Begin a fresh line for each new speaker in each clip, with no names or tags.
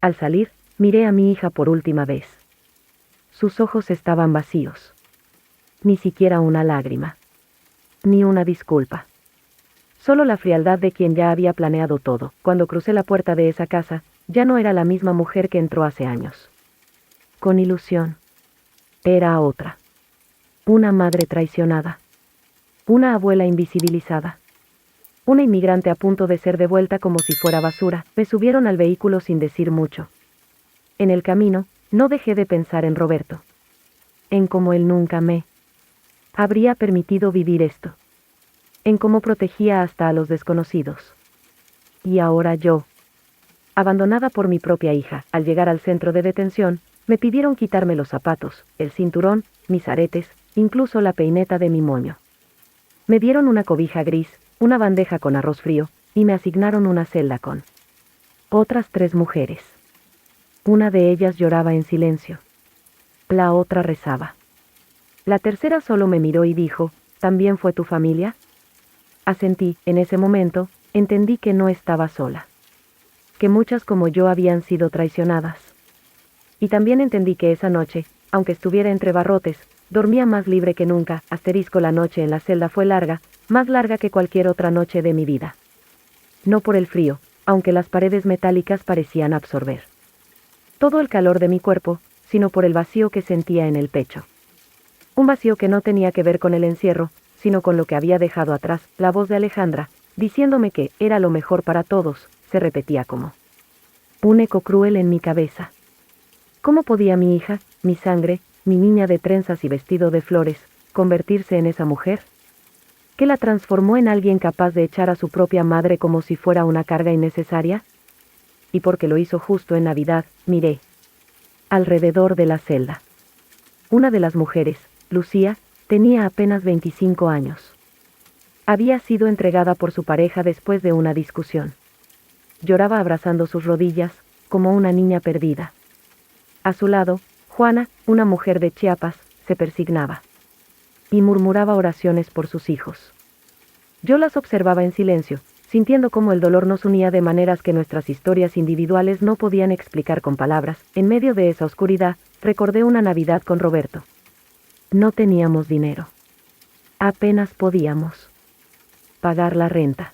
Al salir, miré a mi hija por última vez. Sus ojos estaban vacíos. Ni siquiera una lágrima. Ni una disculpa. Solo la frialdad de quien ya había planeado todo. Cuando crucé la puerta de esa casa, ya no era la misma mujer que entró hace años. Con ilusión. Era otra. Una madre traicionada. Una abuela invisibilizada. Una inmigrante a punto de ser devuelta como si fuera basura. Me subieron al vehículo sin decir mucho. En el camino, no dejé de pensar en Roberto. En cómo él nunca me habría permitido vivir esto. En cómo protegía hasta a los desconocidos. Y ahora yo, abandonada por mi propia hija, al llegar al centro de detención, me pidieron quitarme los zapatos, el cinturón, mis aretes, incluso la peineta de mi moño. Me dieron una cobija gris, una bandeja con arroz frío, y me asignaron una celda con otras 3 mujeres. Una de ellas lloraba en silencio. La otra rezaba. La tercera solo me miró y dijo, ¿también fue tu familia? Asentí. En ese momento, entendí que no estaba sola. Que muchas como yo habían sido traicionadas. Y también entendí que esa noche, aunque estuviera entre barrotes, dormía más libre que nunca. La noche en la celda fue larga, más larga que cualquier otra noche de mi vida. No por el frío, aunque las paredes metálicas parecían absorber todo el calor de mi cuerpo, sino por el vacío que sentía en el pecho. Un vacío que no tenía que ver con el encierro, sino con lo que había dejado atrás. La voz de Alejandra, diciéndome que era lo mejor para todos, se repetía como un eco cruel en mi cabeza. ¿Cómo podía mi hija, mi sangre, mi niña de trenzas y vestido de flores, convertirse en esa mujer? ¿Qué la transformó en alguien capaz de echar a su propia madre como si fuera una carga innecesaria? Y porque lo hizo justo en Navidad, miré alrededor de la celda. Una de las mujeres, Lucía, tenía apenas 25 años. Había sido entregada por su pareja después de una discusión. Lloraba abrazando sus rodillas, como una niña perdida. A su lado, Juana, una mujer de Chiapas, se persignaba. Y murmuraba oraciones por sus hijos. Yo las observaba en silencio, sintiendo cómo el dolor nos unía de maneras que nuestras historias individuales no podían explicar con palabras. En medio de esa oscuridad, recordé una Navidad con Roberto. No teníamos dinero. Apenas podíamos pagar la renta.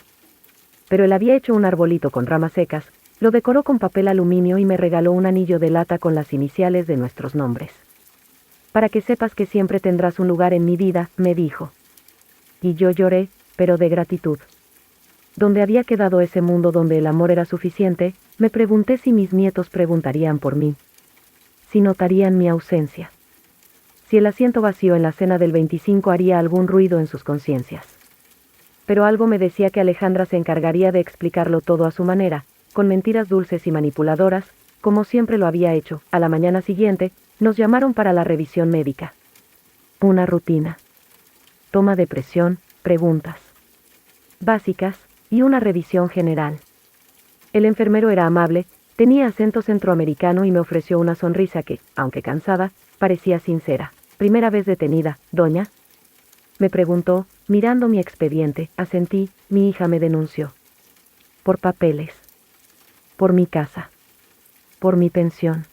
Pero él había hecho un arbolito con ramas secas, lo decoró con papel aluminio y me regaló un anillo de lata con las iniciales de nuestros nombres. Para que sepas que siempre tendrás un lugar en mi vida, me dijo. Y yo lloré, pero de gratitud. ¿Dónde había quedado ese mundo donde el amor era suficiente? Me pregunté si mis nietos preguntarían por mí. Si notarían mi ausencia. Si el asiento vacío en la cena del 25 haría algún ruido en sus conciencias. Pero algo me decía que Alejandra se encargaría de explicarlo todo a su manera, con mentiras dulces y manipuladoras, como siempre lo había hecho. A la mañana siguiente, nos llamaron para la revisión médica. Una rutina. Toma de presión, preguntas básicas, y una revisión general. El enfermero era amable, tenía acento centroamericano y me ofreció una sonrisa que, aunque cansada, parecía sincera. ¿Primera vez detenida, doña? Me preguntó, mirando mi expediente. Asentí. Mi hija me denunció. Por papeles. Por mi casa. Por mi pensión.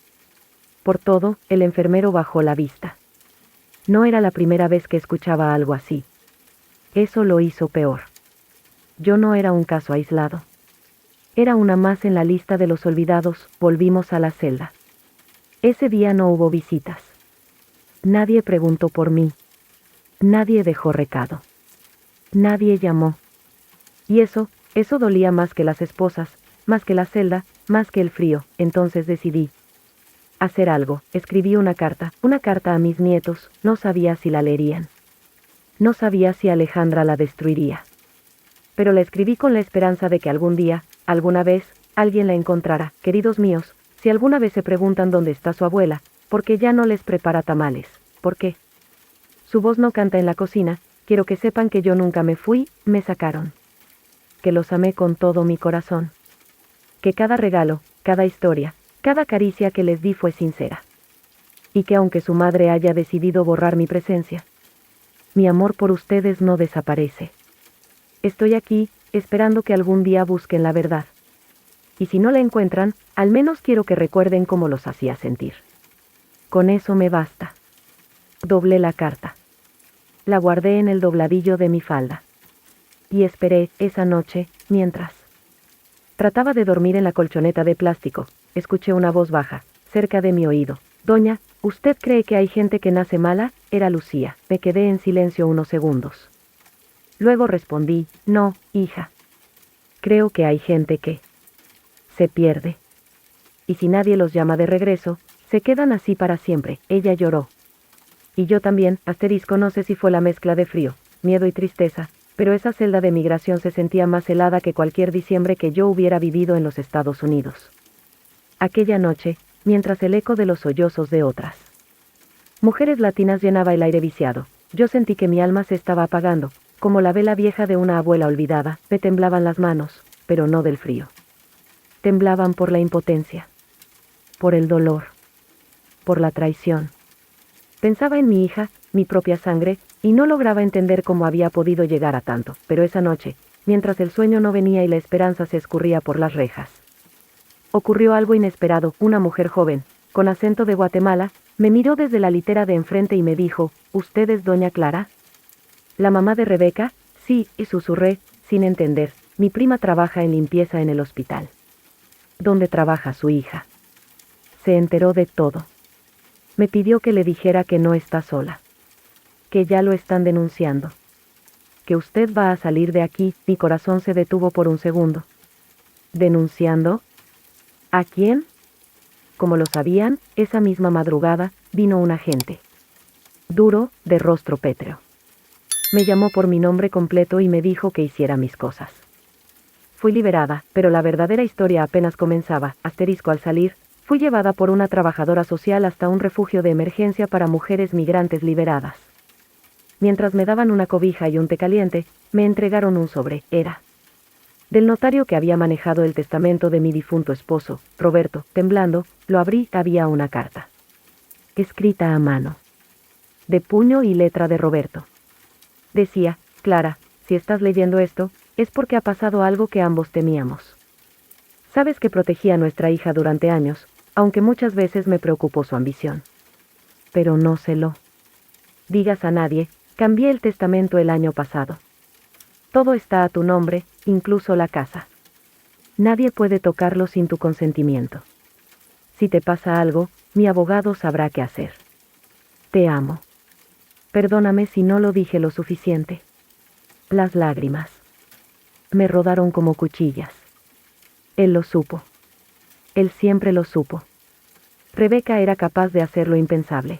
Por todo. El enfermero bajó la vista. No era la primera vez que escuchaba algo así. Eso lo hizo peor. Yo no era un caso aislado. Era una más en la lista de los olvidados. Volvimos a la celda. Ese día no hubo visitas. Nadie preguntó por mí. Nadie dejó recado. Nadie llamó. Y eso dolía más que las esposas, más que la celda, más que el frío. Entonces decidí hacer algo. Escribí una carta a mis nietos. No sabía si la leerían. No sabía si Alejandra la destruiría. Pero la escribí con la esperanza de que algún día, alguna vez, alguien la encontrara. Queridos míos, si alguna vez se preguntan dónde está su abuela, ¿por qué ya no les prepara tamales? ¿Por qué? Su voz no canta en la cocina. Quiero que sepan que yo nunca me fui, me sacaron. Que los amé con todo mi corazón. Que cada regalo, cada historia, cada caricia que les di fue sincera. Y que aunque su madre haya decidido borrar mi presencia, mi amor por ustedes no desaparece. Estoy aquí, esperando que algún día busquen la verdad. y si no la encuentran, al menos quiero que recuerden cómo los hacía sentir. Con eso me basta. Doblé la carta. La guardé en el dobladillo de mi falda. Y esperé, esa noche, mientras trataba de dormir en la colchoneta de plástico, escuché una voz baja, cerca de mi oído. Doña, ¿usted cree que hay gente que nace mala? Era Lucía. Me quedé en silencio unos segundos. Luego respondí, no, hija. Creo que hay gente que se pierde. Y si nadie los llama de regreso, se quedan así para siempre. Ella lloró. Y yo también, no sé si fue la mezcla de frío, miedo y tristeza, pero esa celda de migración se sentía más helada que cualquier diciembre que yo hubiera vivido en los Estados Unidos. Aquella noche, mientras el eco de los sollozos de otras mujeres latinas llenaba el aire viciado, yo sentí que mi alma se estaba apagando, como la vela vieja de una abuela olvidada. Me temblaban las manos, pero no del frío. Temblaban por la impotencia, por el dolor, por la traición. Pensaba en mi hija, mi propia sangre, y no lograba entender cómo había podido llegar a tanto, pero esa noche, mientras el sueño no venía y la esperanza se escurría por las rejas, ocurrió algo inesperado. Una mujer joven, con acento de Guatemala, me miró desde la litera de enfrente y me dijo, ¿usted es doña Clara? ¿La mamá de Rebeca? Sí, y susurré, sin entender, mi prima trabaja en limpieza en el hospital. ¿Dónde trabaja su hija? Se enteró de todo. Me pidió que le dijera que no está sola. Que ya lo están denunciando. Que usted va a salir de aquí. Mi corazón se detuvo por un segundo. ¿Denunciando? ¿A quién? Como lo sabían, esa misma madrugada, vino un agente. Duro, de rostro pétreo. Me llamó por mi nombre completo y me dijo que hiciera mis cosas. Fui liberada, pero la verdadera historia apenas comenzaba. Al salir, fui llevada por una trabajadora social hasta un refugio de emergencia para mujeres migrantes liberadas. Mientras me daban una cobija y un té caliente, me entregaron un sobre. Era del notario que había manejado el testamento de mi difunto esposo, Roberto. Temblando, lo abrí. Había una carta. Escrita a mano. De puño y letra de Roberto. Decía, Clara, si estás leyendo esto, es porque ha pasado algo que ambos temíamos. Sabes que protegí a nuestra hija durante años, aunque muchas veces me preocupó su ambición. Pero no se lo digas a nadie. Cambié el testamento el año pasado. Todo está a tu nombre, incluso la casa. Nadie puede tocarlo sin tu consentimiento. Si te pasa algo, mi abogado sabrá qué hacer. Te amo. Perdóname si no lo dije lo suficiente. Las lágrimas me rodaron como cuchillas. Él lo supo. Él siempre lo supo. Rebeca era capaz de hacer lo impensable.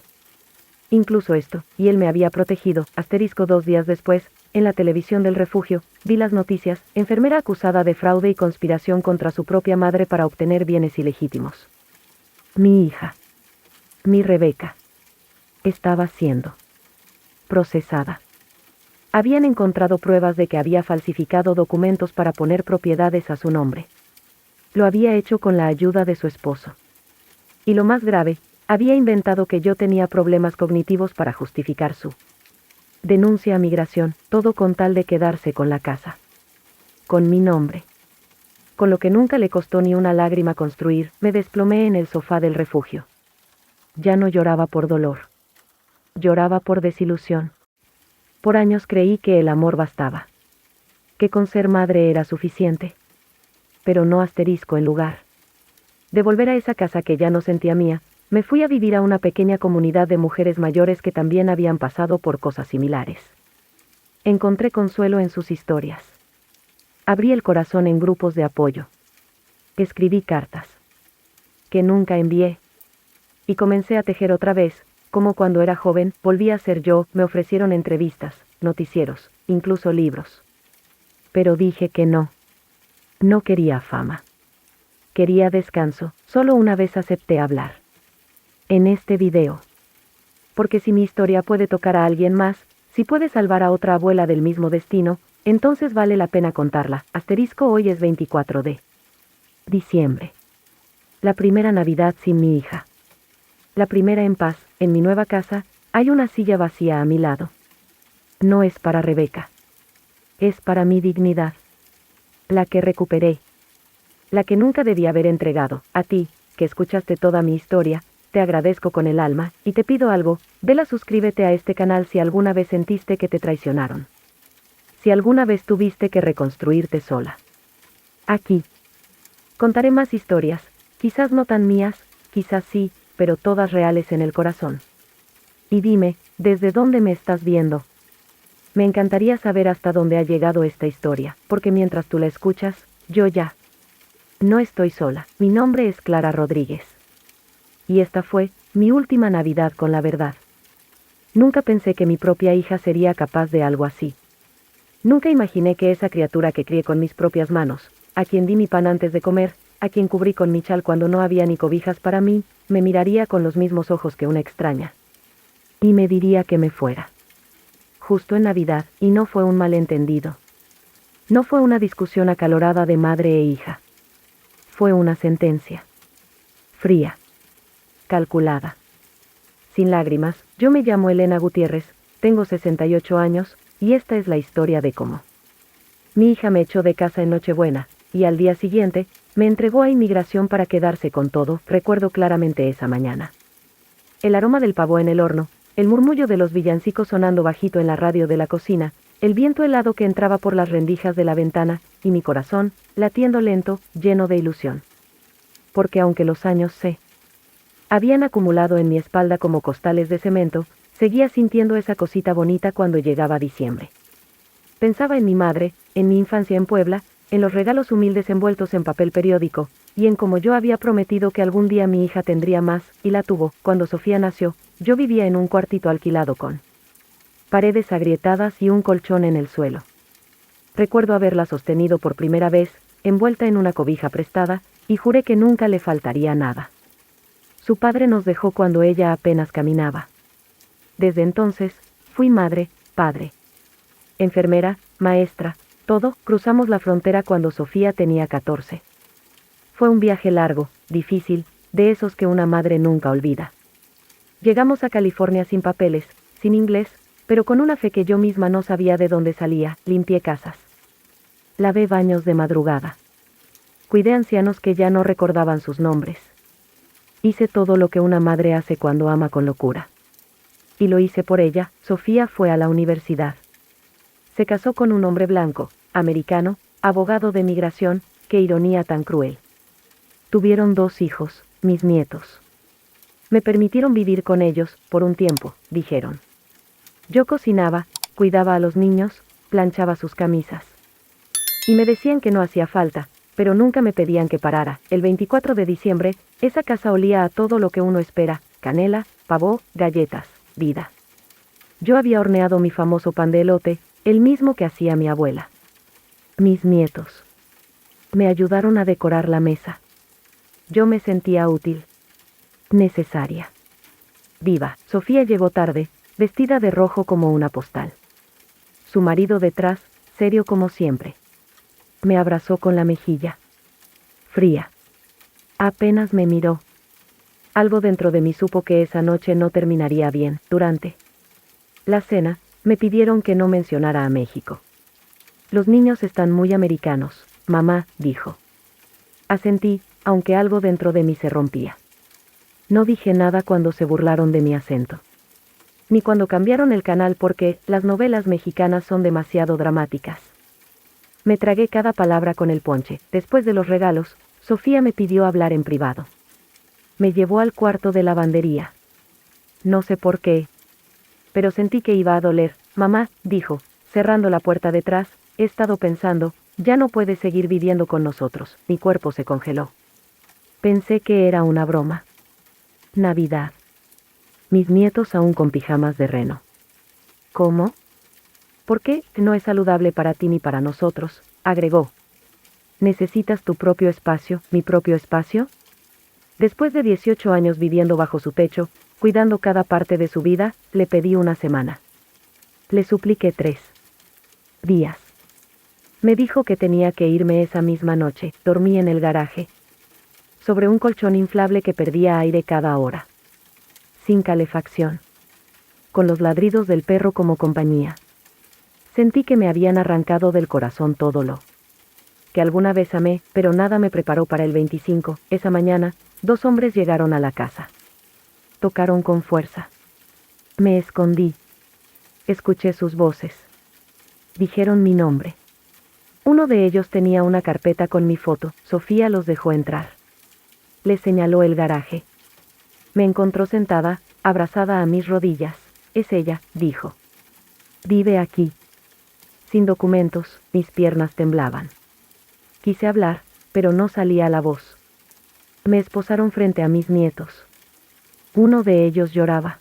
Incluso esto, y él me había protegido. 2 días después, en la televisión del refugio, vi las noticias, enfermera acusada de fraude y conspiración contra su propia madre para obtener bienes ilegítimos. Mi hija, mi Rebeca, estaba siendo procesada. Habían encontrado pruebas de que había falsificado documentos para poner propiedades a su nombre. Lo había hecho con la ayuda de su esposo. Y lo más grave, había inventado que yo tenía problemas cognitivos para justificar su denuncia a migración, todo con tal de quedarse con la casa. Con mi nombre. Con lo que nunca le costó ni una lágrima construir, me desplomé en el sofá del refugio. Ya no lloraba por dolor. Lloraba por desilusión. Por años creí que el amor bastaba. Que con ser madre era suficiente. Pero no en lugar de volver a esa casa que ya no sentía mía, me fui a vivir a una pequeña comunidad de mujeres mayores que también habían pasado por cosas similares. Encontré consuelo en sus historias. Abrí el corazón en grupos de apoyo. Escribí cartas que nunca envié. Y comencé a tejer otra vez, como cuando era joven. Volví a ser yo. Me ofrecieron entrevistas, noticieros, incluso libros. Pero dije que no. No quería fama. Quería descanso. Solo una vez acepté hablar. En este video. Porque si mi historia puede tocar a alguien más, si puede salvar a otra abuela del mismo destino, entonces vale la pena contarla. Hoy es 24 de diciembre. La primera Navidad sin mi hija. La primera en paz. En mi nueva casa, hay una silla vacía a mi lado. No es para Rebeca. Es para mi dignidad. La que recuperé. la que nunca debí haber entregado. A ti, que escuchaste toda mi historia, te agradezco con el alma, y te pido algo, vela, suscríbete a este canal si alguna vez sentiste que te traicionaron. Si alguna vez tuviste que reconstruirte sola. Aquí. Contaré más historias, quizás no tan mías, quizás sí, pero todas reales en el corazón. Y dime, ¿desde dónde me estás viendo? Me encantaría saber hasta dónde ha llegado esta historia, porque mientras tú la escuchas, yo ya no estoy sola. Mi nombre es Clara Rodríguez. Y esta fue mi última Navidad con la verdad. Nunca pensé que mi propia hija sería capaz de algo así. Nunca imaginé que esa criatura que crié con mis propias manos, a quien di mi pan antes de comer, a quien cubrí con mi chal cuando no había ni cobijas para mí, me miraría con los mismos ojos que una extraña. Y me diría que me fuera. Justo en Navidad, y no fue un malentendido. No fue una discusión acalorada de madre e hija. Fue una sentencia. Fría. Calculada. Sin lágrimas, yo me llamo Elena Gutiérrez, tengo 68 años, y esta es la historia de cómo mi hija me echó de casa en Nochebuena, y al día siguiente, me entregó a inmigración para quedarse con todo. Recuerdo claramente esa mañana. El aroma del pavo en el horno, el murmullo de los villancicos sonando bajito en la radio de la cocina, el viento helado que entraba por las rendijas de la ventana, y mi corazón, latiendo lento, lleno de ilusión. Porque aunque los años se habían acumulado en mi espalda como costales de cemento, seguía sintiendo esa cosita bonita cuando llegaba diciembre. Pensaba en mi madre, en mi infancia en Puebla, en los regalos humildes envueltos en papel periódico, y en cómo yo había prometido que algún día mi hija tendría más, y la tuvo. Cuando Sofía nació, yo vivía en un cuartito alquilado con paredes agrietadas y un colchón en el suelo. Recuerdo haberla sostenido por primera vez, envuelta en una cobija prestada, y juré que nunca le faltaría nada. Su padre nos dejó cuando ella apenas caminaba. Desde entonces, fui madre, padre, enfermera, maestra, todo. Cruzamos la frontera cuando Sofía tenía 14. Fue un viaje largo, difícil, de esos que una madre nunca olvida. Llegamos a California sin papeles, sin inglés, pero con una fe que yo misma no sabía de dónde salía. Limpié casas. Lavé baños de madrugada. Cuidé ancianos que ya no recordaban sus nombres. Hice todo lo que una madre hace cuando ama con locura. Y lo hice por ella. Sofía fue a la universidad. Se casó con un hombre blanco, americano, abogado de migración. Qué ironía tan cruel. Tuvieron 2 hijos, mis nietos. Me permitieron vivir con ellos, por un tiempo, dijeron. Yo cocinaba, cuidaba a los niños, planchaba sus camisas. Y me decían que no hacía falta, pero nunca me pedían que parara. El 24 de diciembre, esa casa olía a todo lo que uno espera: canela, pavó, galletas, vida. Yo había horneado mi famoso pan de elote, el mismo que hacía mi abuela. Mis nietos me ayudaron a decorar la mesa. Yo me sentía útil, necesaria, viva. Sofía llegó tarde, vestida de rojo como una postal. Su marido detrás, serio como siempre. Me abrazó con la mejilla fría. Apenas me miró. Algo dentro de mí supo que esa noche no terminaría bien. Durante la cena, me pidieron que no mencionara a México. Los niños están muy americanos, mamá, dijo. Asentí, aunque algo dentro de mí se rompía. No dije nada cuando se burlaron de mi acento. Ni cuando cambiaron el canal porque las novelas mexicanas son demasiado dramáticas. Me tragué cada palabra con el ponche. Después de los regalos, Sofía me pidió hablar en privado. Me llevó al cuarto de lavandería. No sé por qué, pero sentí que iba a doler. Mamá, dijo, cerrando la puerta detrás, he estado pensando, ya no puedes seguir viviendo con nosotros. Mi cuerpo se congeló. Pensé que era una broma. Navidad. Mis nietos aún con pijamas de reno. ¿Cómo? ¿Por qué? No es saludable para ti ni para nosotros, agregó. ¿Necesitas tu propio espacio, mi propio espacio? Después de 18 años viviendo bajo su techo, cuidando cada parte de su vida, le pedí una semana. Le supliqué 3 días. Me dijo que tenía que irme esa misma noche. Dormí en el garaje, sobre un colchón inflable que perdía aire cada hora. Sin calefacción. Con los ladridos del perro como compañía. Sentí que me habían arrancado del corazón todo lo que alguna vez amé, pero nada me preparó para el 25. Esa mañana, 2 hombres llegaron a la casa. Tocaron con fuerza. Me escondí. Escuché sus voces. Dijeron mi nombre. Uno de ellos tenía una carpeta con mi foto. Sofía los dejó entrar. Le señaló el garaje. Me encontró sentada, abrazada a mis rodillas. Es ella, dijo. Vive aquí. Sin documentos, mis piernas temblaban. Quise hablar, pero no salía la voz. Me esposaron frente a mis nietos. Uno de ellos lloraba.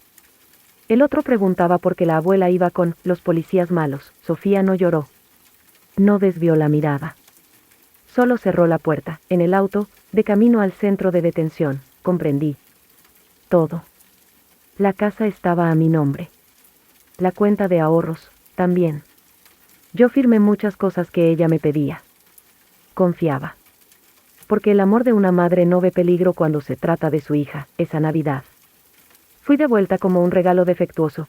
El otro preguntaba por qué la abuela iba con los policías malos. Sofía no lloró. No desvió la mirada. Solo cerró la puerta. En el auto, de camino al centro de detención, comprendí. Todo. La casa estaba a mi nombre. La cuenta de ahorros, también. Yo firmé muchas cosas que ella me pedía. Confiaba. Porque el amor de una madre no ve peligro cuando se trata de su hija. Esa Navidad. Fui de vuelta como un regalo defectuoso.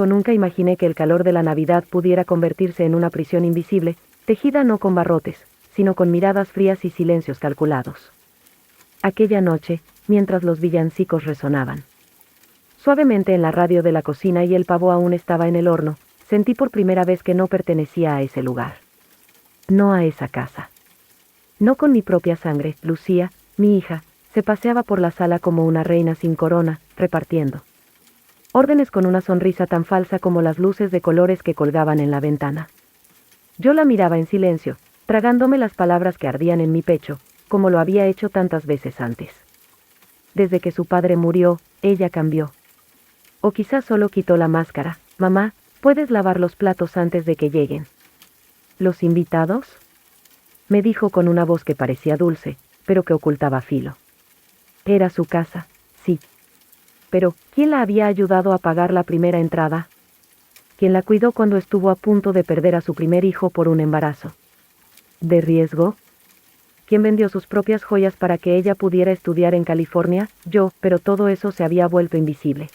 Nunca imaginé que el calor de la Navidad pudiera convertirse en una prisión invisible, tejida no con barrotes, sino con miradas frías y silencios calculados. Aquella noche, mientras los villancicos resonaban suavemente en la radio de la cocina y el pavo aún estaba en el horno, sentí por primera vez que no pertenecía a ese lugar. No a esa casa. No con mi propia sangre. Lucía, mi hija, se paseaba por la sala como una reina sin corona, repartiendo órdenes con una sonrisa tan falsa como las luces de colores que colgaban en la ventana. Yo la miraba en silencio, tragándome las palabras que ardían en mi pecho, como lo había hecho tantas veces antes. Desde que su padre murió, ella cambió. O quizás solo quitó la máscara. Mamá, ¿puedes lavar los platos antes de que lleguen los invitados? Me dijo con una voz que parecía dulce, pero que ocultaba filo. Era su casa, sí. Pero, ¿quién la había ayudado a pagar la primera entrada? ¿Quién la cuidó cuando estuvo a punto de perder a su primer hijo por un embarazo de riesgo? ¿Quién vendió sus propias joyas para que ella pudiera estudiar en California? Yo, pero todo eso se había vuelto invisible.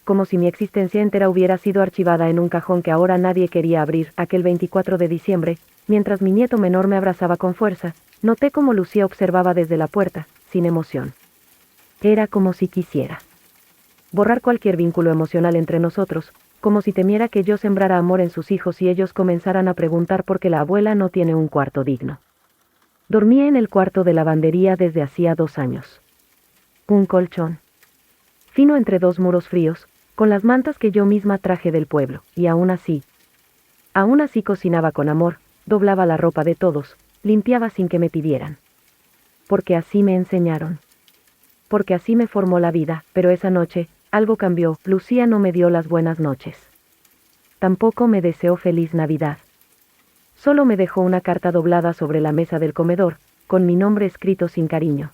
Como si mi existencia entera hubiera sido archivada en un cajón que ahora nadie quería abrir. Aquel 24 de diciembre, mientras mi nieto menor me abrazaba con fuerza, noté cómo Lucía observaba desde la puerta, sin emoción. Era como si quisiera borrar cualquier vínculo emocional entre nosotros, como si temiera que yo sembrara amor en sus hijos y ellos comenzaran a preguntar por qué la abuela no tiene un cuarto digno. Dormía en el cuarto de lavandería desde hacía 2 años. Un colchón fino entre 2 muros fríos, con las mantas que yo misma traje del pueblo, y aún así cocinaba con amor, doblaba la ropa de todos, limpiaba sin que me pidieran. Porque así me enseñaron. Porque así me formó la vida, pero esa noche, algo cambió. Lucía no me dio las buenas noches. Tampoco me deseó feliz Navidad. Solo me dejó una carta doblada sobre la mesa del comedor, con mi nombre escrito sin cariño.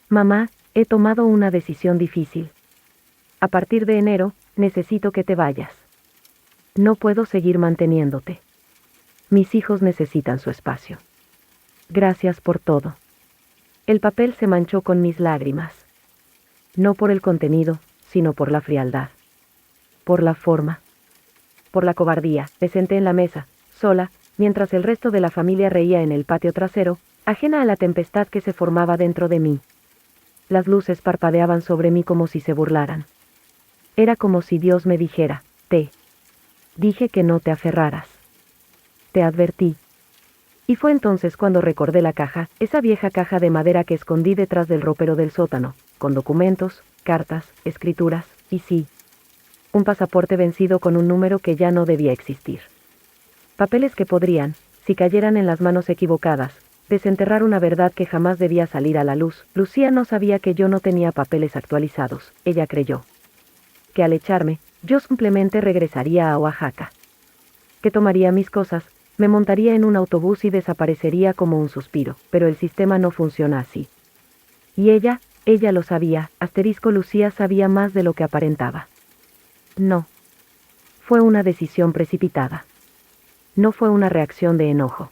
Mamá, he tomado una decisión difícil. A partir de enero, necesito que te vayas. No puedo seguir manteniéndote. Mis hijos necesitan su espacio. Gracias por todo. El papel se manchó con mis lágrimas. No por el contenido, sino por la frialdad. Por la forma. Por la cobardía. Me senté en la mesa, sola, mientras el resto de la familia reía en el patio trasero, ajena a la tempestad que se formaba dentro de mí. Las luces parpadeaban sobre mí como si se burlaran. Era como si Dios me dijera, te dije que no te aferraras. Te advertí. Y fue entonces cuando recordé la caja, esa vieja caja de madera que escondí detrás del ropero del sótano, con documentos, cartas, escrituras, y sí, un pasaporte vencido con un número que ya no debía existir. Papeles que podrían, si cayeran en las manos equivocadas, desenterrar una verdad que jamás debía salir a la luz. Lucía no sabía que yo no tenía papeles actualizados. Ella creyó que al echarme, yo simplemente regresaría a Oaxaca. Que tomaría mis cosas, me montaría en un autobús y desaparecería como un suspiro, pero el sistema no funciona así. Y ella lo sabía. Lucía sabía más de lo que aparentaba. No. Fue una decisión precipitada. No fue una reacción de enojo.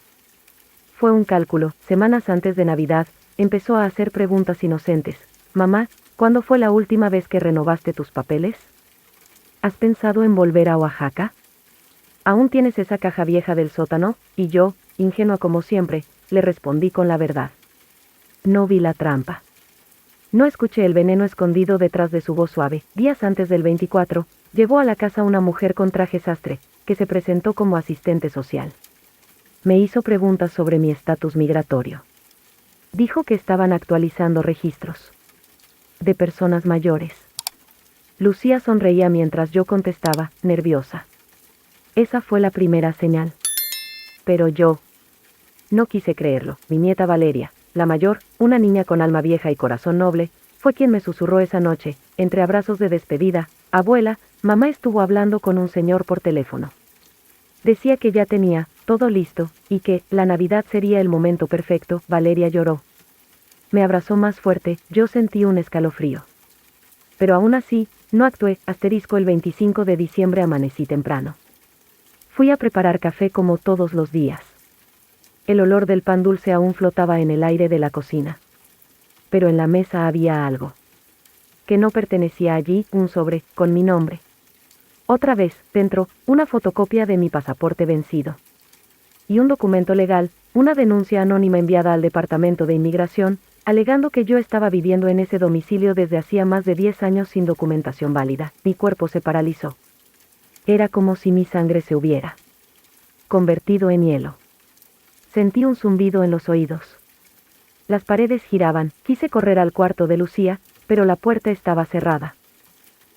Fue un cálculo. Semanas antes de Navidad, empezó a hacer preguntas inocentes. Mamá, ¿cuándo fue la última vez que renovaste tus papeles? ¿Has pensado en volver a Oaxaca? ¿Aún tienes esa caja vieja del sótano? Y yo, ingenua como siempre, le respondí con la verdad. No vi la trampa. No escuché el veneno escondido detrás de su voz suave. Días antes del 24, llegó a la casa una mujer con traje sastre, que se presentó como asistente social. Me hizo preguntas sobre mi estatus migratorio. Dijo que estaban actualizando registros de personas mayores. Lucía sonreía mientras yo contestaba, nerviosa. Esa fue la primera señal. Pero yo no quise creerlo. Mi nieta Valeria, la mayor, una niña con alma vieja y corazón noble, fue quien me susurró esa noche, entre abrazos de despedida: abuela, mamá estuvo hablando con un señor por teléfono. Decía que ya tenía todo listo, y que la Navidad sería el momento perfecto. Valeria lloró. Me abrazó más fuerte, yo sentí un escalofrío. Pero aún así, no actué. El 25 de diciembre amanecí temprano. Fui a preparar café como todos los días. El olor del pan dulce aún flotaba en el aire de la cocina. Pero en la mesa había algo que no pertenecía allí, un sobre, con mi nombre. Otra vez, dentro, una fotocopia de mi pasaporte vencido. Y un documento legal, una denuncia anónima enviada al Departamento de Inmigración, alegando que yo estaba viviendo en ese domicilio desde hacía más de 10 años sin documentación válida. Mi cuerpo se paralizó. Era como si mi sangre se hubiera convertido en hielo. Sentí un zumbido en los oídos. Las paredes giraban. Quise correr al cuarto de Lucía, pero la puerta estaba cerrada.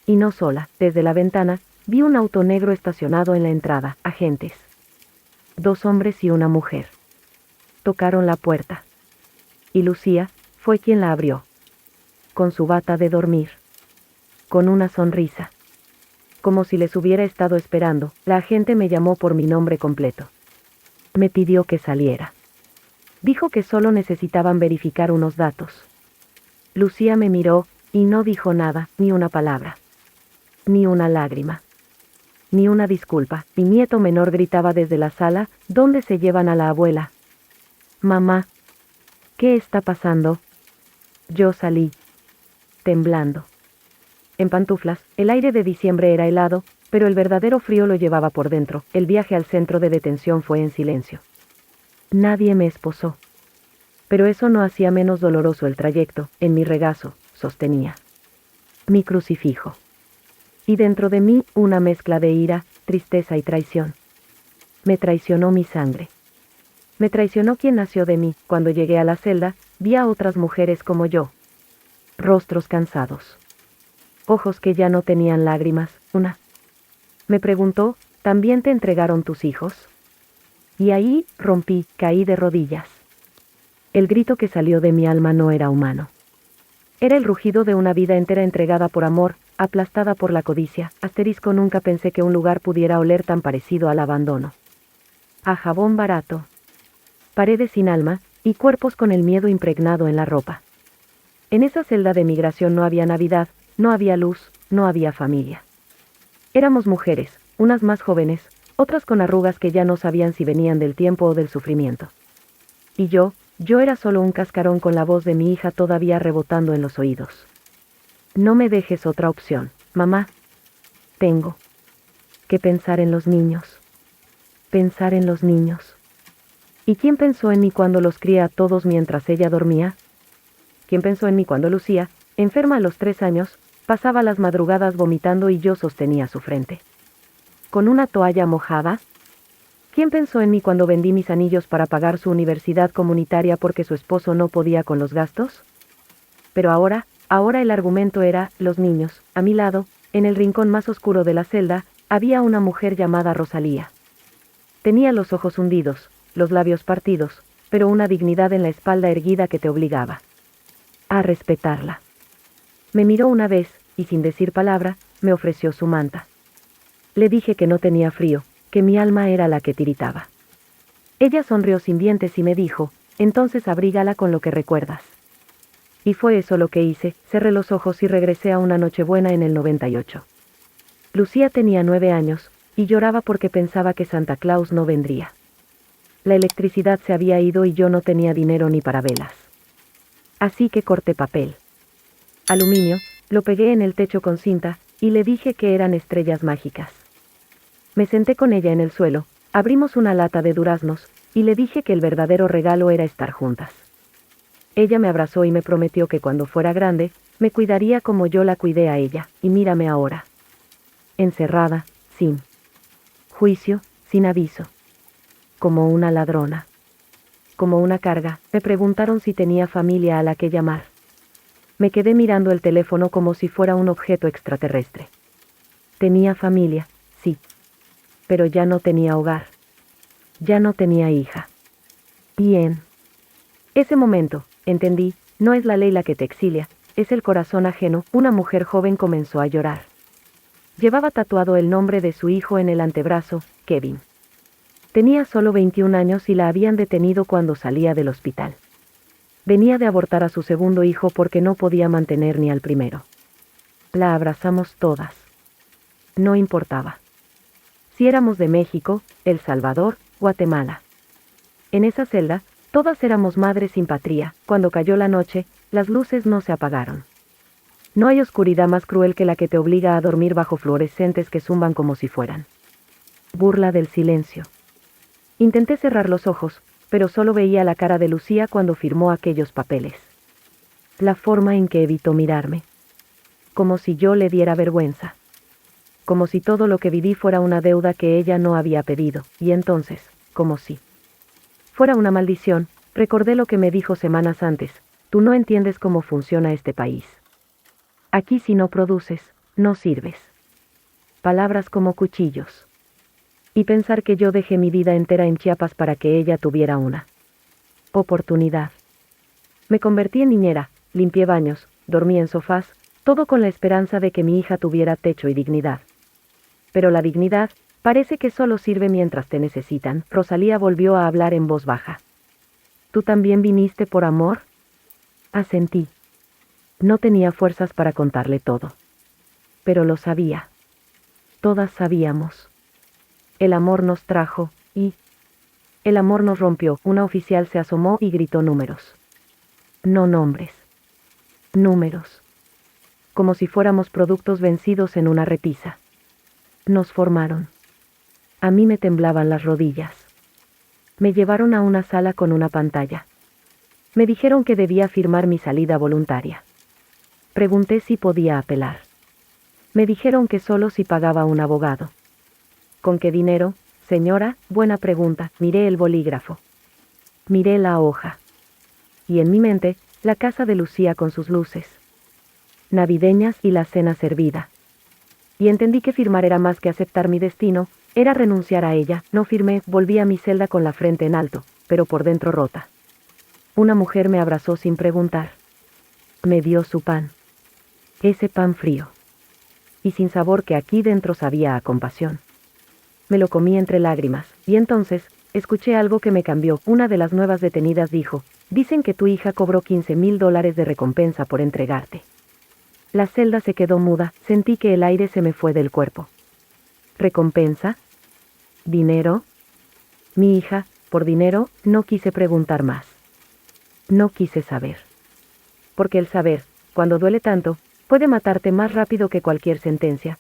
Y no sola. Desde la ventana, vi un auto negro estacionado en la entrada. Agentes. 2 hombres y una mujer. Tocaron la puerta. Y Lucía fue quien la abrió. Con su bata de dormir. Con una sonrisa. Como si les hubiera estado esperando, la agente me llamó por mi nombre completo. Me pidió que saliera. Dijo que solo necesitaban verificar unos datos. Lucía me miró, y no dijo nada, ni una palabra. Ni una lágrima. Ni una disculpa. Mi nieto menor gritaba desde la sala: ¿dónde se llevan a la abuela? Mamá. ¿Qué está pasando? Yo salí. Temblando. En pantuflas, el aire de diciembre era helado, pero el verdadero frío lo llevaba por dentro. El viaje al centro de detención fue en silencio. Nadie me esposó. Pero eso no hacía menos doloroso el trayecto. En mi regazo, sostenía mi crucifijo. Y dentro de mí, una mezcla de ira, tristeza y traición. Me traicionó mi sangre. Me traicionó quien nació de mí. Cuando llegué a la celda, vi a otras mujeres como yo. Rostros cansados. Ojos que ya no tenían lágrimas. Una me preguntó: ¿también te entregaron tus hijos? Y ahí, rompí, caí de rodillas. El grito que salió de mi alma no era humano. Era el rugido de una vida entera entregada por amor, aplastada por la codicia. Nunca pensé que un lugar pudiera oler tan parecido al abandono. A jabón barato. Paredes sin alma, y cuerpos con el miedo impregnado en la ropa. En esa celda de migración no había Navidad, no había luz, no había familia. Éramos mujeres, unas más jóvenes, otras con arrugas que ya no sabían si venían del tiempo o del sufrimiento. Y yo era solo un cascarón con la voz de mi hija todavía rebotando en los oídos. No me dejes otra opción, mamá. Tengo que pensar en los niños. Pensar en los niños. ¿Y quién pensó en mí cuando los crié a todos mientras ella dormía? ¿Quién pensó en mí cuando Lucía, enferma a los 3 años, pasaba las madrugadas vomitando y yo sostenía su frente con una toalla mojada? ¿Quién pensó en mí cuando vendí mis anillos para pagar su universidad comunitaria porque su esposo no podía con los gastos? Pero ahora el argumento era: los niños. A mi lado, en el rincón más oscuro de la celda, había una mujer llamada Rosalía. Tenía los ojos hundidos, los labios partidos, pero una dignidad en la espalda erguida que te obligaba a respetarla. Me miró una vez, y sin decir palabra, me ofreció su manta. Le dije que no tenía frío, que mi alma era la que tiritaba. Ella sonrió sin dientes y me dijo: entonces abrígala con lo que recuerdas. Y fue eso lo que hice. Cerré los ojos y regresé a una Nochebuena en el 98. Lucía tenía 9 años, y lloraba porque pensaba que Santa Claus no vendría. La electricidad se había ido y yo no tenía dinero ni para velas. Así que corté papel aluminio, lo pegué en el techo con cinta, y le dije que eran estrellas mágicas. Me senté con ella en el suelo, abrimos una lata de duraznos, y le dije que el verdadero regalo era estar juntas. Ella me abrazó y me prometió que cuando fuera grande, me cuidaría como yo la cuidé a ella, y mírame ahora. Encerrada, sin juicio, sin aviso. Como una ladrona. Como una carga, me preguntaron si tenía familia a la que llamar. Me quedé mirando el teléfono como si fuera un objeto extraterrestre. Tenía familia, sí. Pero ya no tenía hogar. Ya no tenía hija. Y en ese momento, entendí, no es la ley la que te exilia, es el corazón ajeno. Una mujer joven comenzó a llorar. Llevaba tatuado el nombre de su hijo en el antebrazo, Kevin. Tenía solo 21 años y la habían detenido cuando salía del hospital. Venía de abortar a su segundo hijo porque no podía mantener ni al primero. La abrazamos todas. No importaba si éramos de México, El Salvador, Guatemala. En esa celda, todas éramos madres sin patria. Cuando cayó la noche, las luces no se apagaron. No hay oscuridad más cruel que la que te obliga a dormir bajo fluorescentes que zumban como si fueran burla del silencio. Intenté cerrar los ojos, pero solo veía la cara de Lucía cuando firmó aquellos papeles. La forma en que evitó mirarme. Como si yo le diera vergüenza. Como si todo lo que viví fuera una deuda que ella no había pedido, y entonces, como si fuera una maldición, recordé lo que me dijo semanas antes: tú no entiendes cómo funciona este país. Aquí si no produces, no sirves. Palabras como cuchillos. Y pensar que yo dejé mi vida entera en Chiapas para que ella tuviera una oportunidad. Me convertí en niñera, limpié baños, dormí en sofás, todo con la esperanza de que mi hija tuviera techo y dignidad. Pero la dignidad, parece que solo sirve mientras te necesitan. Rosalía volvió a hablar en voz baja. ¿Tú también viniste por amor? Asentí. No tenía fuerzas para contarle todo. Pero lo sabía. Todas sabíamos. El amor nos trajo, y el amor nos rompió. Una oficial se asomó y gritó números. No nombres. Números. Como si fuéramos productos vencidos en una repisa. Nos formaron. A mí me temblaban las rodillas. Me llevaron a una sala con una pantalla. Me dijeron que debía firmar mi salida voluntaria. Pregunté si podía apelar. Me dijeron que solo si pagaba un abogado. ¿Con qué dinero, señora? Buena pregunta. Miré el bolígrafo. Miré la hoja. Y en mi mente, la casa de Lucía con sus luces navideñas y la cena servida. Y entendí que firmar era más que aceptar mi destino, era renunciar a ella. No firmé, volví a mi celda con la frente en alto, pero por dentro rota. Una mujer me abrazó sin preguntar. Me dio su pan. Ese pan frío. Y sin sabor que aquí dentro sabía a compasión. Me lo comí entre lágrimas, y entonces, escuché algo que me cambió. Una de las nuevas detenidas dijo: dicen que tu hija cobró $15,000 de recompensa por entregarte. La celda se quedó muda, sentí que el aire se me fue del cuerpo. ¿Recompensa? ¿Dinero? Mi hija, por dinero, no quise preguntar más. No quise saber. Porque el saber, cuando duele tanto, puede matarte más rápido que cualquier sentencia.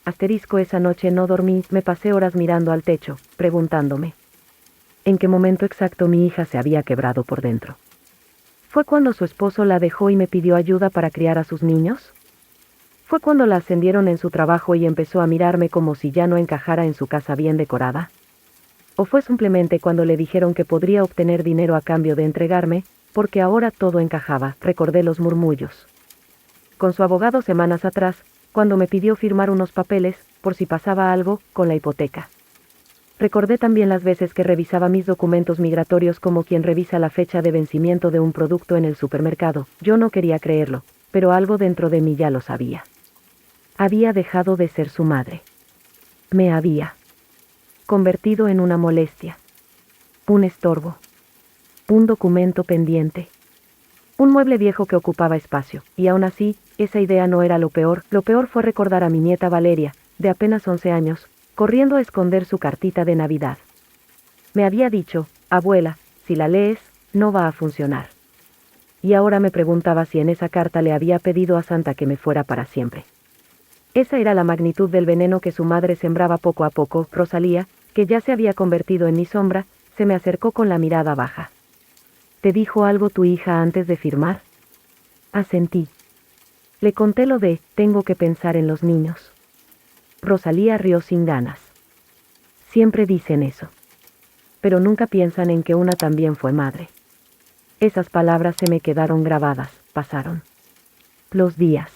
Esa noche no dormí, me pasé horas mirando al techo, preguntándome en qué momento exacto mi hija se había quebrado por dentro. ¿Fue cuando su esposo la dejó y me pidió ayuda para criar a sus niños? ¿Fue cuando la ascendieron en su trabajo y empezó a mirarme como si ya no encajara en su casa bien decorada? ¿O fue simplemente cuando le dijeron que podría obtener dinero a cambio de entregarme, porque ahora todo encajaba? Recordé los murmullos con su abogado semanas atrás, cuando me pidió firmar unos papeles, por si pasaba algo, con la hipoteca. Recordé también las veces que revisaba mis documentos migratorios como quien revisa la fecha de vencimiento de un producto en el supermercado. Yo no quería creerlo, pero algo dentro de mí ya lo sabía. Había dejado de ser su madre. Me había convertido en una molestia. Un estorbo. Un documento pendiente. Un mueble viejo que ocupaba espacio, y aún así, esa idea no era lo peor fue recordar a mi nieta Valeria, de apenas 11 años, corriendo a esconder su cartita de Navidad. Me había dicho: abuela, si la lees, no va a funcionar. Y ahora me preguntaba si en esa carta le había pedido a Santa que me fuera para siempre. Esa era la magnitud del veneno que su madre sembraba poco a poco. Rosalía, que ya se había convertido en mi sombra, se me acercó con la mirada baja. ¿Te dijo algo tu hija antes de firmar? Asentí. Le conté lo de, tengo que pensar en los niños. Rosalía rió sin ganas. Siempre dicen eso. Pero nunca piensan en que una también fue madre. Esas palabras se me quedaron grabadas, pasaron. Los días.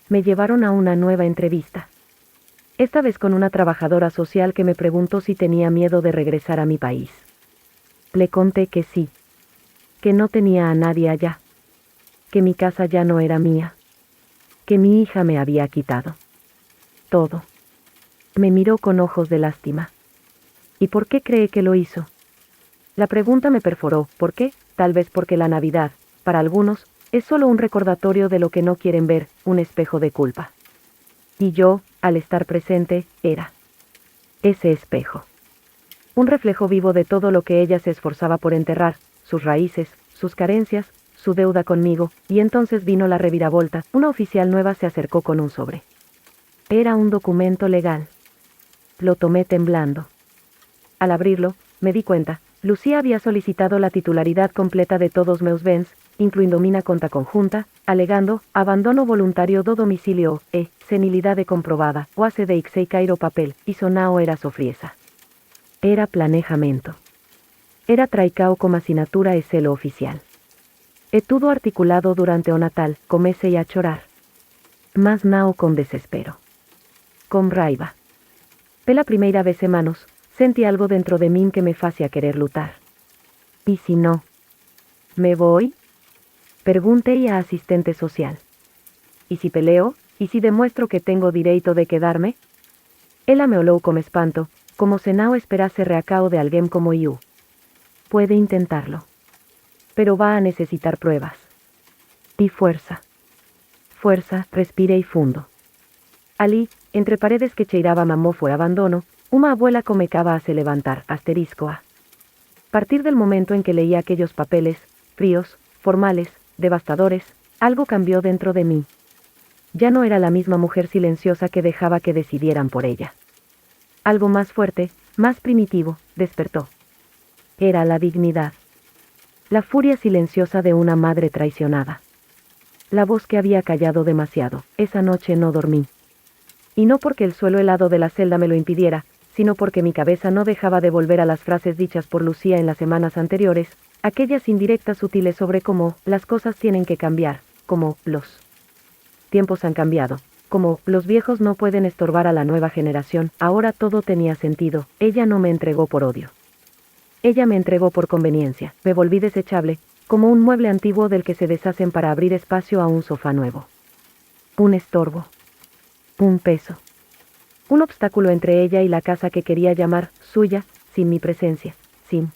Me llevaron a una nueva entrevista. Esta vez con una trabajadora social que me preguntó si tenía miedo de regresar a mi país. Le conté que sí. Que no tenía a nadie allá. Que mi casa ya no era mía. Que mi hija me había quitado. Todo. Me miró con ojos de lástima. ¿Y por qué cree que lo hizo? La pregunta me perforó. ¿Por qué? Tal vez porque la Navidad, para algunos, es solo un recordatorio de lo que no quieren ver, un espejo de culpa. Y yo, al estar presente, era ese espejo. Un reflejo vivo de todo lo que ella se esforzaba por enterrar, sus raíces, sus carencias, su deuda conmigo, y entonces vino la reviravolta. Una oficial nueva se acercó con un sobre. Era un documento legal. Lo tomé temblando. Al abrirlo, me di cuenta, Lucía había solicitado la titularidad completa de todos meus bens, incluindo mina conta conjunta, alegando, abandono voluntario do domicilio, senilidade comprobada, o hace de ixei cairo papel, iso nao era sofriesa. Era planejamento. Era traicao como assinatura e selo oficial. E tudo articulado durante o Natal, comecei a chorar. Mas nao con desespero. Con raiva. Pela primeira vez en manos, sentí algo dentro de mí que me hacía querer lutar. ¿Y si no? ¿Me voy? Pregunté a asistente social. ¿Y si peleo? ¿Y si demuestro que tengo derecho de quedarme? Ela me olou con espanto, como se nao esperase reacao de alguien como yo. Puede intentarlo. Pero va a necesitar pruebas. Y fuerza. Fuerza, respiré fundo. Alí, entre paredes que cheiraba mamó fue abandono, una abuela comecaba a se levantar, asterisco a. Partir del momento en que leía aquellos papeles, fríos, formales, devastadores, algo cambió dentro de mí. Ya no era la misma mujer silenciosa que dejaba que decidieran por ella. Algo más fuerte, más primitivo, despertó. Era la dignidad. La furia silenciosa de una madre traicionada. La voz que había callado demasiado. Esa noche no dormí. Y no porque el suelo helado de la celda me lo impidiera, sino porque mi cabeza no dejaba de volver a las frases dichas por Lucía en las semanas anteriores, aquellas indirectas sutiles sobre cómo las cosas tienen que cambiar, como los tiempos han cambiado, como los viejos no pueden estorbar a la nueva generación. Ahora todo tenía sentido. Ella no me entregó por odio. Ella me entregó por conveniencia. Me volví desechable, como un mueble antiguo del que se deshacen para abrir espacio a un sofá nuevo. Un estorbo. Un peso. Un obstáculo entre ella y la casa que quería llamar suya, sin mi presencia, sin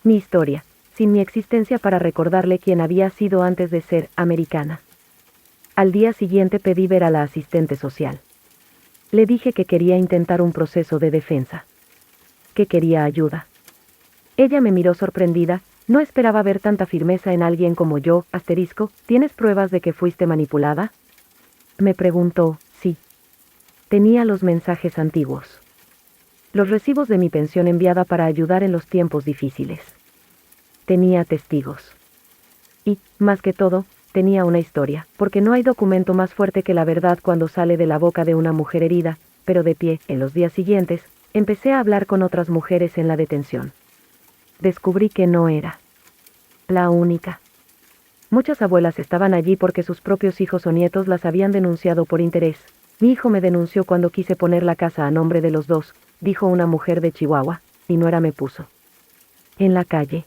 mi historia, sin mi existencia para recordarle quién había sido antes de ser americana. Al día siguiente pedí ver a la asistente social. Le dije que quería intentar un proceso de defensa. Que quería ayuda. Ella me miró sorprendida, no esperaba ver tanta firmeza en alguien como yo, asterisco, ¿tienes pruebas de que fuiste manipulada? Me preguntó, sí. Tenía los mensajes antiguos. Los recibos de mi pensión enviada para ayudar en los tiempos difíciles. Tenía testigos. Y, más que todo, tenía una historia, porque no hay documento más fuerte que la verdad cuando sale de la boca de una mujer herida, pero de pie. En los días siguientes, empecé a hablar con otras mujeres en la detención. Descubrí que no era la única. Muchas abuelas estaban allí porque sus propios hijos o nietos las habían denunciado por interés. Mi hijo me denunció cuando quise poner la casa a nombre de los dos, dijo una mujer de Chihuahua, y Nora me puso en la calle.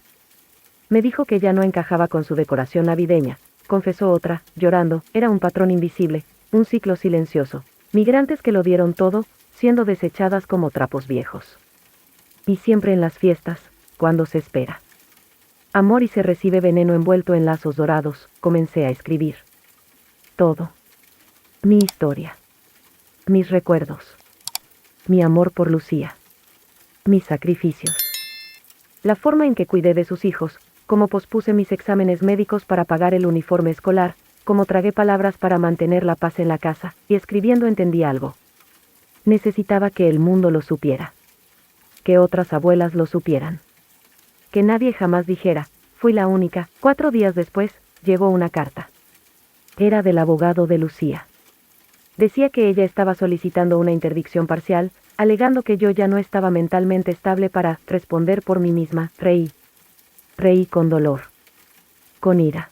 Me dijo que ya no encajaba con su decoración navideña, confesó otra, llorando, era un patrón invisible, un ciclo silencioso, migrantes que lo dieron todo, siendo desechadas como trapos viejos. Y siempre en las fiestas, cuando se espera amor y se recibe veneno envuelto en lazos dorados, comencé a escribir. Todo. Mi historia. Mis recuerdos. Mi amor por Lucía. Mis sacrificios. La forma en que cuidé de sus hijos, cómo pospuse mis exámenes médicos para pagar el uniforme escolar, cómo tragué palabras para mantener la paz en la casa, y escribiendo entendí algo. Necesitaba que el mundo lo supiera. que otras abuelas lo supieran. Que nadie jamás dijera, fui la única. 4 días después, llegó una carta. Era del abogado de Lucía. Decía que ella estaba solicitando una interdicción parcial, alegando que yo ya no estaba mentalmente estable para responder por mí misma. Reí. Reí con dolor. Con ira.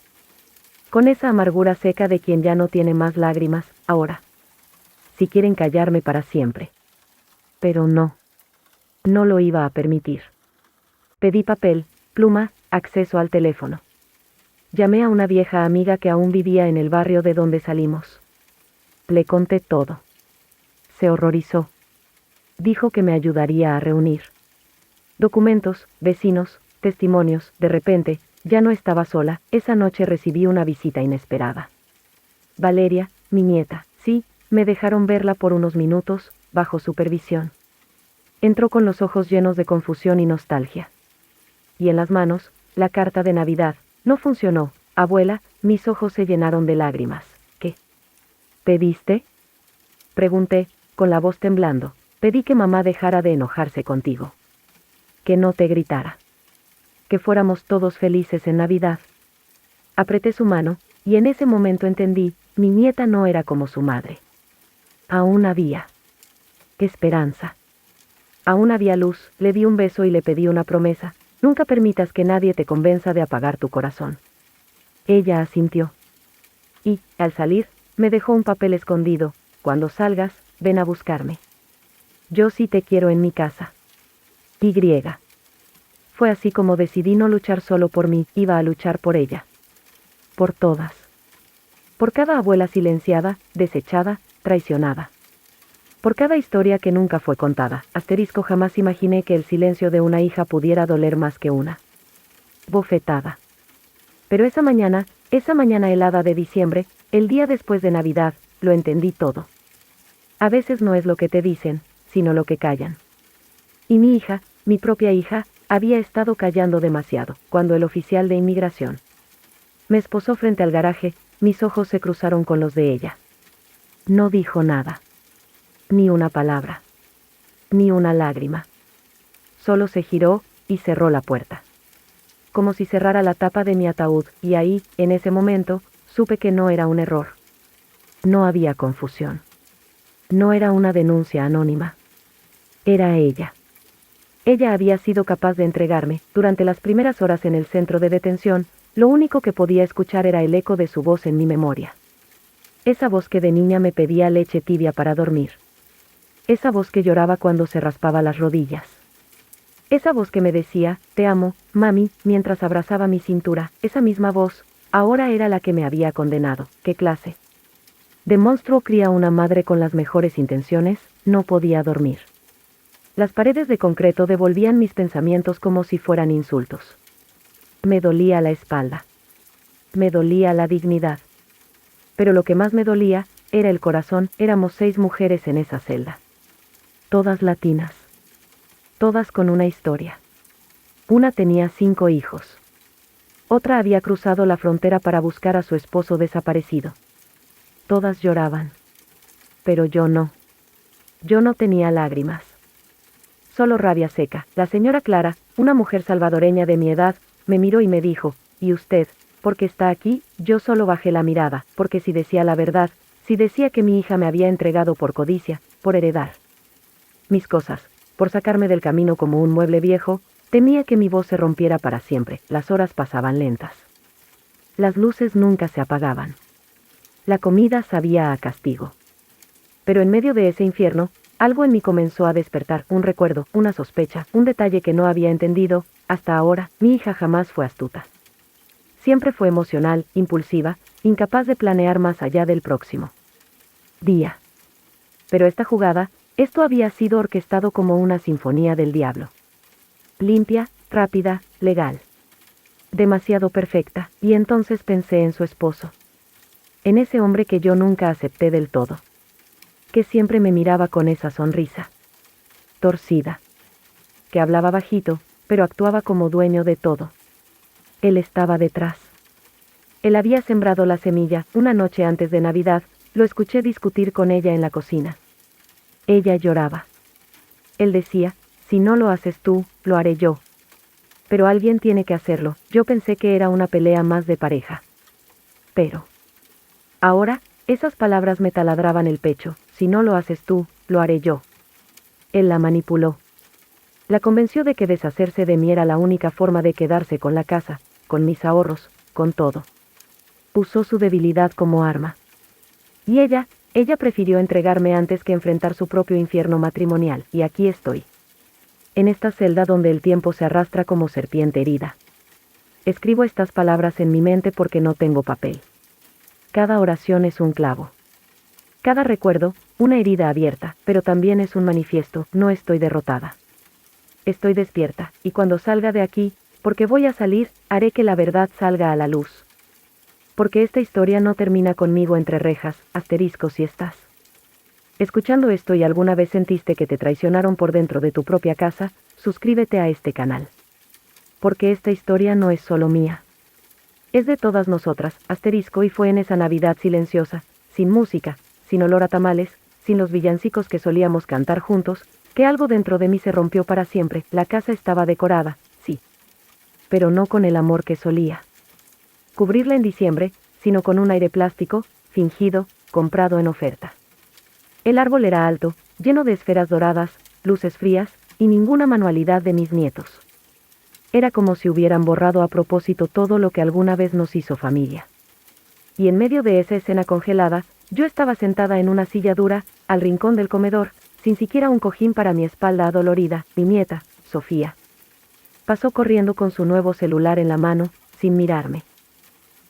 Con esa amargura seca de quien ya no tiene más lágrimas, ahora. Si quieren callarme para siempre. Pero no. No lo iba a permitir. Pedí papel, pluma, acceso al teléfono. Llamé a una vieja amiga que aún vivía en el barrio de donde salimos. Le conté todo. Se horrorizó. Dijo que me ayudaría a reunir documentos, vecinos, testimonios. De repente, ya no estaba sola. Esa noche recibí una visita inesperada. Valeria, mi nieta. Sí, me dejaron verla por unos minutos, bajo supervisión. Entró con los ojos llenos de confusión y nostalgia. Y en las manos, la carta de Navidad. No funcionó, abuela. Mis ojos se llenaron de lágrimas. ¿Qué pediste? Pregunté, con la voz temblando. Pedí que mamá dejara de enojarse contigo. Que no te gritara. Que fuéramos todos felices en Navidad. Apreté su mano, y en ese momento entendí, mi nieta no era como su madre. Aún había esperanza. Aún había luz. Le di un beso y le pedí una promesa. Nunca permitas que nadie te convenza de apagar tu corazón. Ella asintió. Y, al salir, me dejó un papel escondido. Cuando salgas, ven a buscarme. Yo sí te quiero en mi casa. Y. Fue así como decidí no luchar solo por mí, iba a luchar por ella. Por todas. Por cada abuela silenciada, desechada, traicionada. Por cada historia que nunca fue contada. Asterisco, jamás imaginé que el silencio de una hija pudiera doler más que una bofetada. Pero esa mañana helada de diciembre, el día después de Navidad, lo entendí todo. A veces no es lo que te dicen, sino lo que callan. Y mi hija, mi propia hija, había estado callando demasiado. Cuando el oficial de inmigración me esposó frente al garaje, mis ojos se cruzaron con los de ella. No dijo nada. Ni una palabra. Ni una lágrima. Solo se giró y cerró la puerta. Como si cerrara la tapa de mi ataúd, y ahí, en ese momento, supe que no era un error. No había confusión. No era una denuncia anónima. Era ella. Ella había sido capaz de entregarme. Durante las primeras horas en el centro de detención, lo único que podía escuchar era el eco de su voz en mi memoria. Esa voz que de niña me pedía leche tibia para dormir. Esa voz que lloraba cuando se raspaba las rodillas. Esa voz que me decía, te amo, mami, mientras abrazaba mi cintura. Esa misma voz, ahora era la que me había condenado. ¿Qué clase de monstruo cría una madre con las mejores intenciones? No podía dormir. Las paredes de concreto devolvían mis pensamientos como si fueran insultos. Me dolía la espalda. Me dolía la dignidad. Pero lo que más me dolía, era el corazón. Éramos 6 mujeres en esa celda. Todas latinas. Todas con una historia. Una tenía 5 hijos. Otra había cruzado la frontera para buscar a su esposo desaparecido. Todas lloraban. Pero yo no. Yo no tenía lágrimas. Solo rabia seca. La señora Clara, una mujer salvadoreña de mi edad, me miró y me dijo, ¿y usted, por qué está aquí? Yo solo bajé la mirada, porque si decía la verdad, si decía que mi hija me había entregado por codicia, por heredar mis cosas, por sacarme del camino como un mueble viejo, temía que mi voz se rompiera para siempre. Las horas pasaban lentas. Las luces nunca se apagaban. La comida sabía a castigo. Pero en medio de ese infierno, algo en mí comenzó a despertar, un recuerdo, una sospecha, un detalle que no había entendido. Hasta ahora, mi hija jamás fue astuta. Siempre fue emocional, impulsiva, incapaz de planear más allá del próximo día. Pero esta jugada, esto había sido orquestado como una sinfonía del diablo. Limpia, rápida, legal. Demasiado perfecta, y entonces pensé en su esposo. En ese hombre que yo nunca acepté del todo. Que siempre me miraba con esa sonrisa torcida. Que hablaba bajito, pero actuaba como dueño de todo. Él estaba detrás. Él había sembrado la semilla. Una noche antes de Navidad, lo escuché discutir con ella en la cocina. Ella lloraba. Él decía, Si no lo haces tú, lo haré yo. Pero alguien tiene que hacerlo. Yo pensé que era una pelea más de pareja. Pero... ahora, esas palabras me taladraban el pecho. Si no lo haces tú, lo haré yo. Él la manipuló. La convenció de que deshacerse de mí era la única forma de quedarse con la casa, con mis ahorros, con todo. Usó su debilidad como arma. Y ella prefirió entregarme antes que enfrentar su propio infierno matrimonial, y aquí estoy. En esta celda donde el tiempo se arrastra como serpiente herida. Escribo estas palabras en mi mente porque no tengo papel. Cada oración es un clavo. Cada recuerdo, una herida abierta, pero también es un manifiesto. No estoy derrotada. Estoy despierta, y cuando salga de aquí, porque voy a salir, haré que la verdad salga a la luz. Porque esta historia no termina conmigo entre rejas, asteriscos y estás. Escuchando esto y alguna vez sentiste que te traicionaron por dentro de tu propia casa, suscríbete a este canal. Porque esta historia no es solo mía. Es de todas nosotras, asterisco, y fue en esa Navidad silenciosa, sin música, sin olor a tamales, sin los villancicos que solíamos cantar juntos, que algo dentro de mí se rompió para siempre. La casa estaba decorada, sí. Pero no con el amor que solía cubrirla en diciembre, sino con un aire plástico, fingido, comprado en oferta. El árbol era alto, lleno de esferas doradas, luces frías, y ninguna manualidad de mis nietos. Era como si hubieran borrado a propósito todo lo que alguna vez nos hizo familia. Y en medio de esa escena congelada, yo estaba sentada en una silla dura, al rincón del comedor, sin siquiera un cojín para mi espalda adolorida. Mi nieta, Sofía, pasó corriendo con su nuevo celular en la mano, sin mirarme.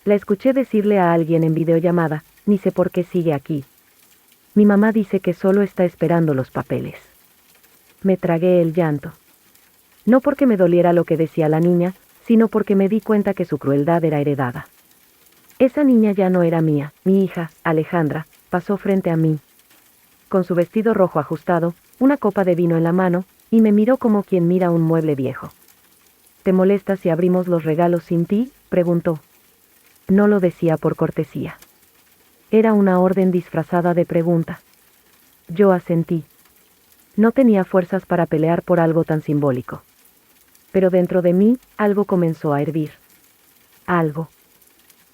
La escuché decirle a alguien en videollamada, ni sé por qué sigue aquí. Mi mamá dice que solo está esperando los papeles. Me tragué el llanto. No porque me doliera lo que decía la niña, sino porque me di cuenta que su crueldad era heredada. Esa niña ya no era mía. Mi hija, Alejandra, pasó frente a mí. Con su vestido rojo ajustado, una copa de vino en la mano, y me miró como quien mira un mueble viejo. ¿Te molesta si abrimos los regalos sin ti?, preguntó. No lo decía por cortesía. Era una orden disfrazada de pregunta. Yo asentí. No tenía fuerzas para pelear por algo tan simbólico. Pero dentro de mí, algo comenzó a hervir. Algo.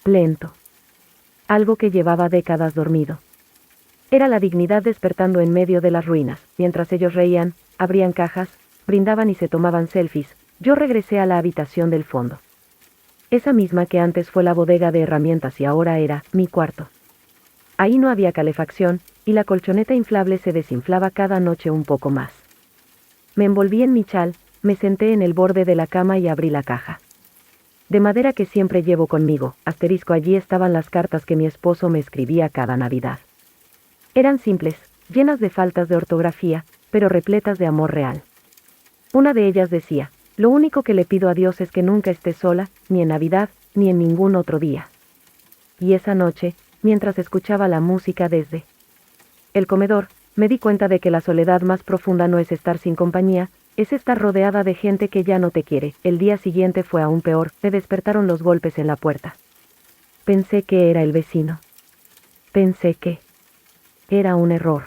Lento. Algo que llevaba décadas dormido. Era la dignidad despertando en medio de las ruinas. Mientras ellos reían, abrían cajas, brindaban y se tomaban selfies, yo regresé a la habitación del fondo. Esa misma que antes fue la bodega de herramientas y ahora era mi cuarto. Ahí no había calefacción, y la colchoneta inflable se desinflaba cada noche un poco más. Me envolví en mi chal, me senté en el borde de la cama y abrí la caja. De madera que siempre llevo conmigo, asterisco, allí estaban las cartas que mi esposo me escribía cada Navidad. Eran simples, llenas de faltas de ortografía, pero repletas de amor real. Una de ellas decía: lo único que le pido a Dios es que nunca esté sola, ni en Navidad, ni en ningún otro día. Y esa noche, mientras escuchaba la música desde el comedor, me di cuenta de que la soledad más profunda no es estar sin compañía, es estar rodeada de gente que ya no te quiere. El día siguiente fue aún peor, me despertaron los golpes en la puerta. Pensé que era el vecino. Pensé que era un error.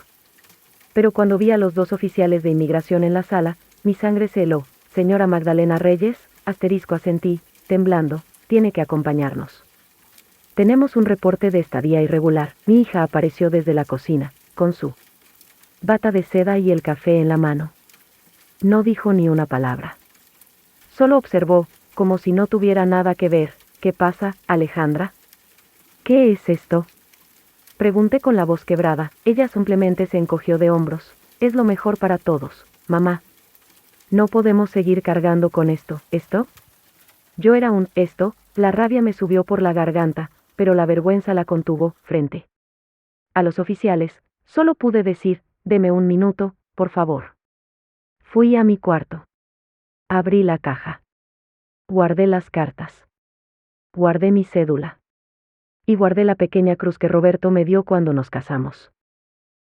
Pero cuando vi a los dos oficiales de inmigración en la sala, mi sangre se heló. Señora Magdalena Reyes, asterisco, asentí, temblando, tiene que acompañarnos. Tenemos un reporte de estadía irregular. Mi hija apareció desde la cocina, con su bata de seda y el café en la mano. No dijo ni una palabra. Solo observó, como si no tuviera nada que ver. ¿Qué pasa, Alejandra? ¿Qué es esto?, pregunté con la voz quebrada. Ella simplemente se encogió de hombros. Es lo mejor para todos, mamá. No podemos seguir cargando con esto. ¿Esto? Yo era un esto, la rabia me subió por la garganta, pero la vergüenza la contuvo. Frente a los oficiales, solo pude decir: deme un minuto, por favor. Fui a mi cuarto. Abrí la caja. Guardé las cartas. Guardé mi cédula. Y guardé la pequeña cruz que Roberto me dio cuando nos casamos.